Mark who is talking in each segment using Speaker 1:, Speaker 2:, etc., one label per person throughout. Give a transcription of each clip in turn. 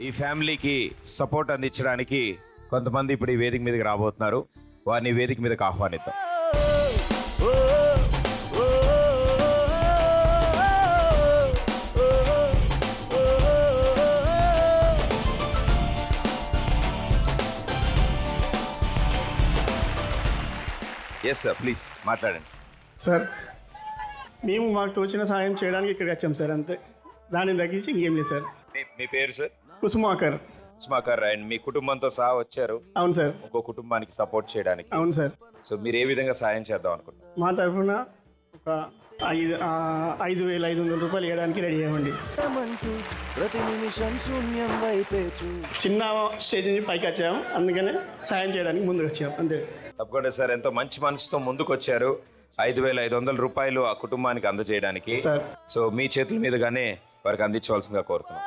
Speaker 1: ఈ ఫ్యామిలీకి సపోర్ట్ అందించడానికి కొంతమంది ఇప్పుడు ఈ వేదిక మీదకి రాబోతున్నారు. వారిని వేదిక మీదకి ఆహ్వానిద్దాం. ఎస్ సార్, ప్లీజ్ మాట్లాడండి.
Speaker 2: సార్ మేము మాకు తోచిన సాయం చేయడానికి ఇక్కడికి వచ్చాం సార్, అంతే. దాన్ని తగ్గించి ఇంకేం లేదు సార్.
Speaker 1: మీ పేరు సార్?
Speaker 2: కుసుమాకర్.
Speaker 1: సుమాకర్. అండ్ మీ కుటుంబంతో సహా వచ్చారు?
Speaker 2: అవును సార్.
Speaker 1: ఇంకో కుటుంబానికి సపోర్ట్ చేయడానికి.
Speaker 2: అవును సార్.
Speaker 1: సో మీరు ఏ విధంగా సాయం చేద్దాం అనుకుంటున్నారు?
Speaker 2: మా తరఫున ఒక 5,500 రూపాయలు ఇవ్వడానికి రెడీ అయ్యామండి.
Speaker 3: ప్రతి నిమిషం శూన్యం వైపే
Speaker 2: చిన్న స్టేజ్ నుంచి పైకి వచ్చాము, అందుకనే సాయం చేయడానికి ముందుకు వచ్చాము, అంతే.
Speaker 1: తప్పకుండా సార్, ఎంతో మంచి మనసుతో ముందుకు వచ్చారు. 5,500 రూపాయలు ఆ కుటుంబానికి అందజేయడానికి.
Speaker 2: సార్.
Speaker 1: సో మీ చేతుల మీదుగానే వారికి అందించవలసిందిగా కోరుతున్నాం.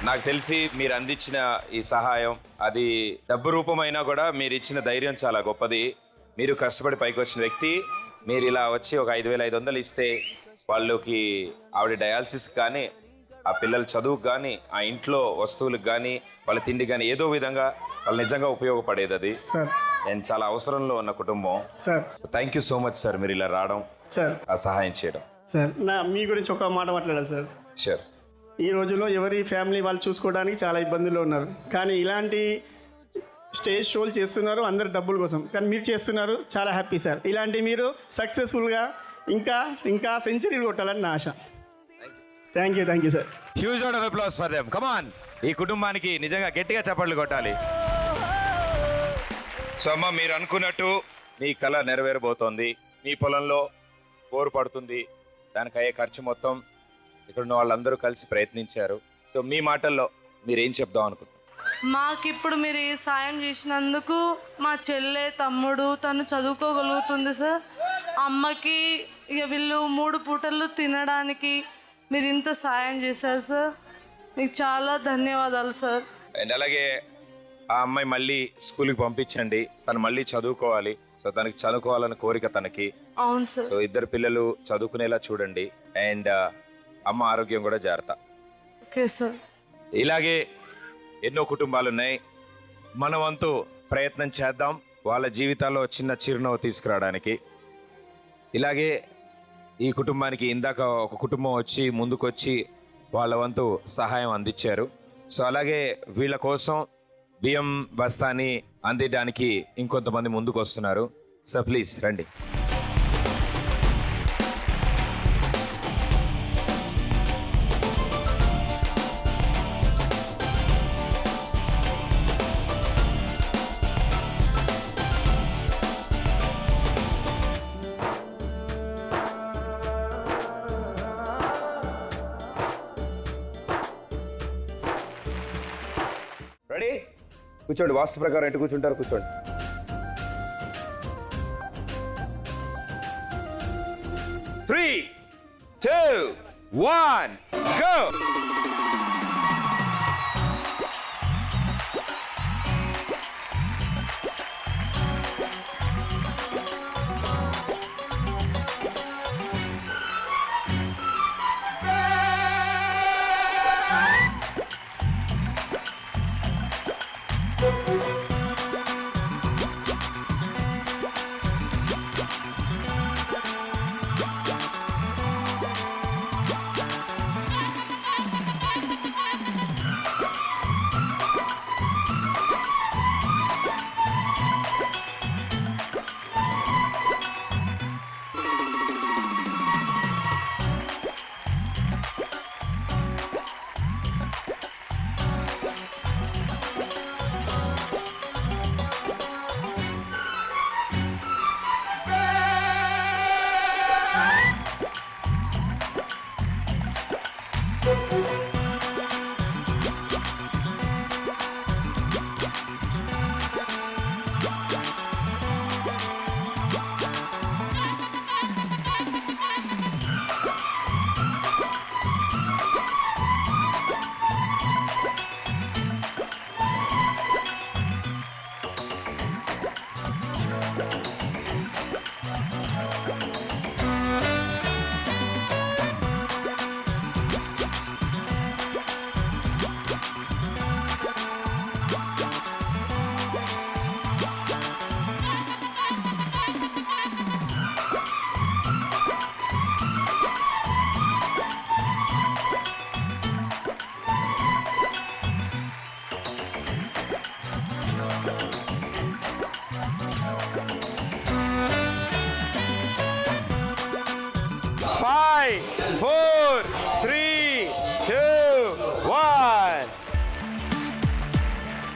Speaker 1: నాకు తెలిసి మీరు అందించిన ఈ సహాయం అది డబ్బు రూపమైనా కూడా మీరు ఇచ్చిన ధైర్యం చాలా గొప్పది. మీరు కష్టపడి పైకి వచ్చిన వ్యక్తి, మీరు ఇలా వచ్చి ఒక 5,500 ఇస్తే వాళ్ళకి ఆవిడ డయాలసిస్ కానీ, ఆ పిల్లల చదువుకు కానీ, ఆ ఇంట్లో వస్తువులకు కానీ, వాళ్ళ తిండి కానీ ఏదో విధంగా వాళ్ళు నిజంగా ఉపయోగపడేది అది.
Speaker 2: సార్.
Speaker 1: నేను చాలా అవసరంలో ఉన్న కుటుంబం.
Speaker 2: Sir.
Speaker 1: Thank you so much sir, మీరు ఇలా రావడం,
Speaker 2: సార్,
Speaker 1: ఆ సహాయం చేయడం.
Speaker 2: సార్ మీ గురించి ఒక మాట మాట్లాడాలి సార్.
Speaker 1: షూర్.
Speaker 2: ఈ రోజుల్లో ఎవరి ఫ్యామిలీ వాళ్ళు చూసుకోవడానికి చాలా ఇబ్బందుల్లో ఉన్నారు, కానీ ఇలాంటి స్టేజ్ షోలు చేస్తున్నారు అందరు డబ్బుల కోసం, కానీ మీరు చేస్తున్నారు, చాలా హ్యాపీ సార్. ఇలాంటి మీరు సక్సెస్ఫుల్గా ఇంకా సెంచరీలు కొట్టాలని నా ఆశ. Thank you sir.
Speaker 1: Huge round of applause for them. Come on. ఈ కుటుంబానికి నిజంగా గట్టిగా చప్పట్లు కొట్టాలి. సో అమ్మ, మీరు అనుకున్నట్టు మీ కళ నెరవేరబోతోంది. మీ పొలంలో బోరు పడుతుంది, దానికి అయ్యే ఖర్చు మొత్తం ఇక్కడ ఉన్న వాళ్ళందరూ కలిసి ప్రయత్నించారు. సో మీ మాటల్లో మీరు ఏం చెప్దాం అనుకుంటున్నారు?
Speaker 4: మాకిప్పుడు మీరు ఈ సాయం చేసినందుకు మా చెల్లె తమ్ముడు తను చదువుకోగలుగుతుంది సార్. అమ్మకి ఇక వీళ్ళు 3 పూటలు తినడానికి మీరు ఇంత సాయం చేశారు సార్, మీకు చాలా ధన్యవాదాలు సార్.
Speaker 1: అండ్ అలాగే ఆ అమ్మాయి మళ్ళీ స్కూల్కి పంపించండి, తను మళ్ళీ చదువుకోవాలి. సో తనకి చదువుకోవాలని కోరిక తనకి.
Speaker 4: అవును సార్.
Speaker 1: సో ఇద్దరు పిల్లలు చదువుకునేలా చూడండి. అండ్ అమ్మ ఆరోగ్యం కూడా జాగ్రత్త.
Speaker 4: Okay sir.
Speaker 1: ఇలాగే ఎన్నో కుటుంబాలు ఉన్నాయి. మన వంతు ప్రయత్నం చేద్దాం వాళ్ళ జీవితాల్లో చిన్న చిరునవ్వు తీసుకురావడానికి. ఇలాగే ఈ కుటుంబానికి ఇందాక ఒక కుటుంబం వచ్చి ముందుకొచ్చి వాళ్ళ వంతు సహాయం అందించారు. సో అలాగే వీళ్ళ కోసం బియ్యం బస్తాని అందించడానికి ఇంకొంతమంది ముందుకు వస్తున్నారు. సో ప్లీజ్ రండి. రెడీ? కూర్చోండి. వాస్తు ప్రకారం ఎటు కూర్చుంటారు కూర్చోండి. Three, 2, 1, go!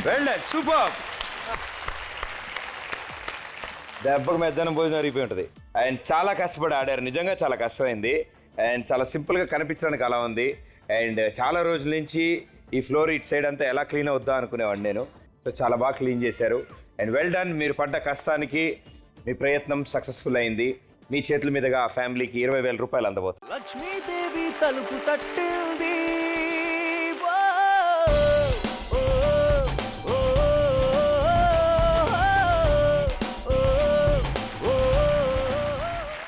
Speaker 1: Well done, super. దెబ్బకు మధ్యాహ్నం భోజనం అరిగిపోయి ఉంటుంది. అండ్ చాలా కష్టపడి ఆడారు, నిజంగా చాలా కష్టమైంది. అండ్ చాలా సింపుల్గా కనిపించడానికి అలా ఉంది. అండ్ చాలా రోజుల నుంచి ఈ ఫ్లోర్ ఇటు సైడ్ అంతా ఎలా క్లీన్ అవుద్దా అనుకునేవాడిని నేను. సో చాలా బాగా క్లీన్ చేశారు. And well done. మీరు పడ్డ కష్టానికి మీ ప్రయత్నం సక్సెస్ఫుల్ అయింది. మీ చేతుల మీదుగా ఆ ఫ్యామిలీకి 20,000 రూపాయలు అందబోతుంది.
Speaker 3: లక్ష్మీదేవి తలుపు తట్టింది.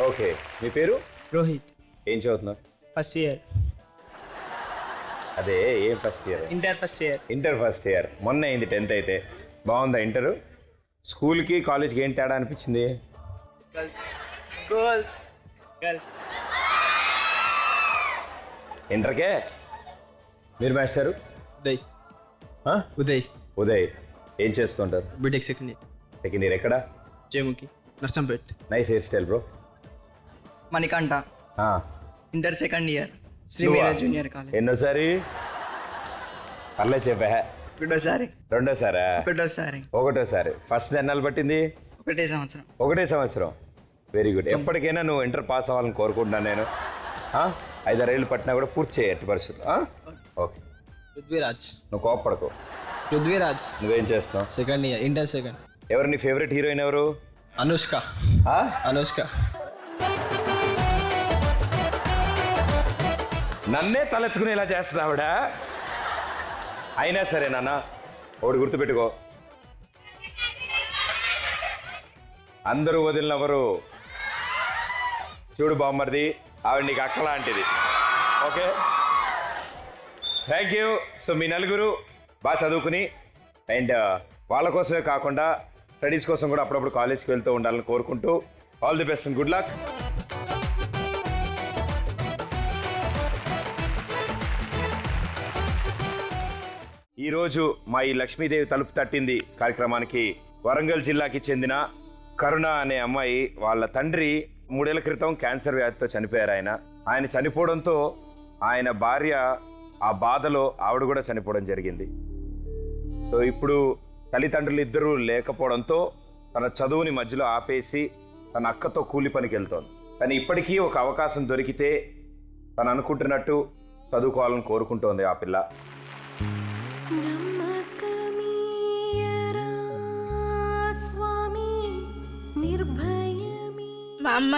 Speaker 1: ఓకే, మీ పేరు?
Speaker 5: రోహిత్.
Speaker 1: ఏం చదువుతున్నారు?
Speaker 5: First year.
Speaker 1: అదే, ఏం first year?
Speaker 5: Inter first year.
Speaker 1: Inter first year. మొన్న అయింది 10th అయితే. బాగుందా ఇంటరు? స్కూల్కి కాలేజ్కి ఏం తేడా అనిపించింది?
Speaker 5: గర్ల్స్.
Speaker 1: ఇంటర్కే మీరు మాస్టారు?
Speaker 5: ఉదయ్.
Speaker 1: ఆ?
Speaker 5: ఉదయ్.
Speaker 1: ఉదయ్ ఏం చేస్తుంటారు?
Speaker 5: B Tech second year.
Speaker 1: Second year. ఎక్కడ?
Speaker 5: జేముకి, Narsampet.
Speaker 1: Nice hair style bro.
Speaker 6: Manikanta, inter second year, Srimera junior college.
Speaker 1: ఎన్నోసారి? పర్లేదు చెప్పా.
Speaker 6: ఒకటోసారి.
Speaker 1: రెండోసారా?
Speaker 6: ఒకటోసారి.
Speaker 1: ఒకటోసారి. ఫస్ట్ ఎన్నాళ్ళు పట్టింది?
Speaker 6: ఒకటే సంవత్సరం.
Speaker 1: ఒకటే సంవత్సరం. Very good. ఎప్పటికైనా నువ్వు ఇంటర్ పాస్ అవ్వాలని కోరుకుంటున్నాను నేను. 5-6 ఏళ్ళు పట్టినా కూడా పూర్తి చేయ ఎట్టి పరిస్థితులు. ఓకే.
Speaker 5: పృథ్వీరాజ్.
Speaker 1: నువ్వు కోపపడకు.
Speaker 5: పృథ్వీరాజ్.
Speaker 1: నువ్వేం చేస్తున్నావు?
Speaker 5: Second year, inter second.
Speaker 1: ఎవరు నీ ఫేవరెట్ హీరోయిన్ ఎవరు?
Speaker 5: అనుష్క.
Speaker 1: ఆ?
Speaker 5: అనుష్క.
Speaker 1: నన్నే తలెత్తుకునేలా చేస్తుంది ఆవిడ. అయినా సరే నాన్న, ఒకటి గుర్తుపెట్టుకో, అందరూ వదిలినవరు. చూడు బామ్మర్ది, ఆవిడ నీకు అక్క లాంటిది. Okay, thank you. సో మీ నలుగురు బాగా చదువుకుని అండ్ వాళ్ళ కోసమే కాకుండా స్టడీస్ కోసం కూడా అప్పుడప్పుడు కాలేజ్కి వెళ్తూ ఉండాలని కోరుకుంటూ all the best and good luck. ఈరోజు మా ఈ లక్ష్మీదేవి తలుపు తట్టింది కార్యక్రమానికి వరంగల్ జిల్లాకి చెందిన కరుణ అనే అమ్మాయి వాళ్ళ తండ్రి 3 ఏళ్ల క్రితం క్యాన్సర్ వ్యాధితో చనిపోయారు. ఆయన చనిపోవడంతో ఆయన భార్య ఆ బాధలో ఆవిడ కూడా చనిపోవడం జరిగింది. సో ఇప్పుడు తల్లిదండ్రులు ఇద్దరూ లేకపోవడంతో తన చదువుని మధ్యలో ఆపేసి తన అక్కతో కూలి పనికి వెళ్తోంది. కానీ ఇప్పటికీ ఒక అవకాశం దొరికితే తను అనుకుంటున్నట్టు చదువుకోవాలని కోరుకుంటోంది ఆ పిల్ల.
Speaker 7: మా అమ్మ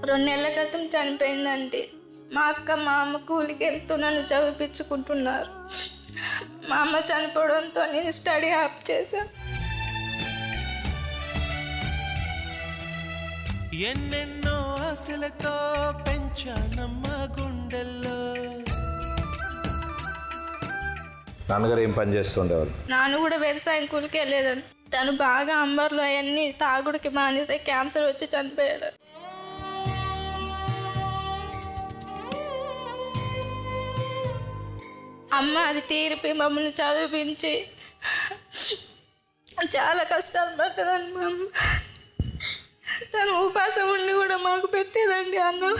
Speaker 7: 2 నెలల క్రితం చనిపోయిందండి. మా అక్క మా అమ్మ కూలికి వెళ్తూ నన్ను చదివించుకుంటున్నారు. మా అమ్మ చనిపోవడంతో నేను స్టడీ ఆప్ చేశాను.
Speaker 3: ఎన్నెన్నో ఆశలతో పెంచానమ్మ గుండెల్లో.
Speaker 1: నాన్నగారు ఏం పని చేస్తుండేవారు?
Speaker 7: నాన్న కూడా వ్యవసాయం కూలికి వెళ్ళేదాన్ని. తను బాగా అంబర్లు అవన్నీ తాగుడికి మానేసి క్యాన్సర్ వచ్చి చనిపోయాడు. అమ్మ అది తీరిపి మమ్మల్ని చదివించి చాలా కష్టాలు పట్టదండి. మా అమ్మ తను ఉపాసం ఉండి కూడా మాకు పెట్టేదండి అన్నం.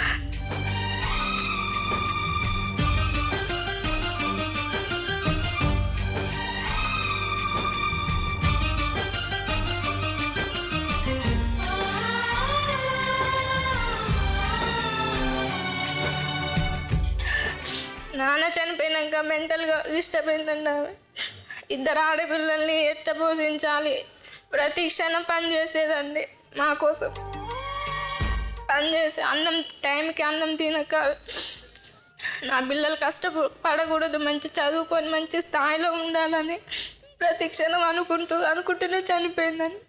Speaker 7: నాన్న చనిపోయినాక మెంటల్గా డిస్టర్బ్ అయిందండి. ఆమె 2 ఆడపిల్లల్ని ఎట్ట పోషించాలి, ప్రతి క్షణం పని చేసేదండి మా కోసం. పని చేసి అన్నం టైంకి అన్నం తినక నా పిల్లలు కష్టపడకూడదు, మంచి చదువుకొని మంచి స్థాయిలో ఉండాలని ప్రతి క్షణం అనుకుంటూనే చనిపోయిందండి.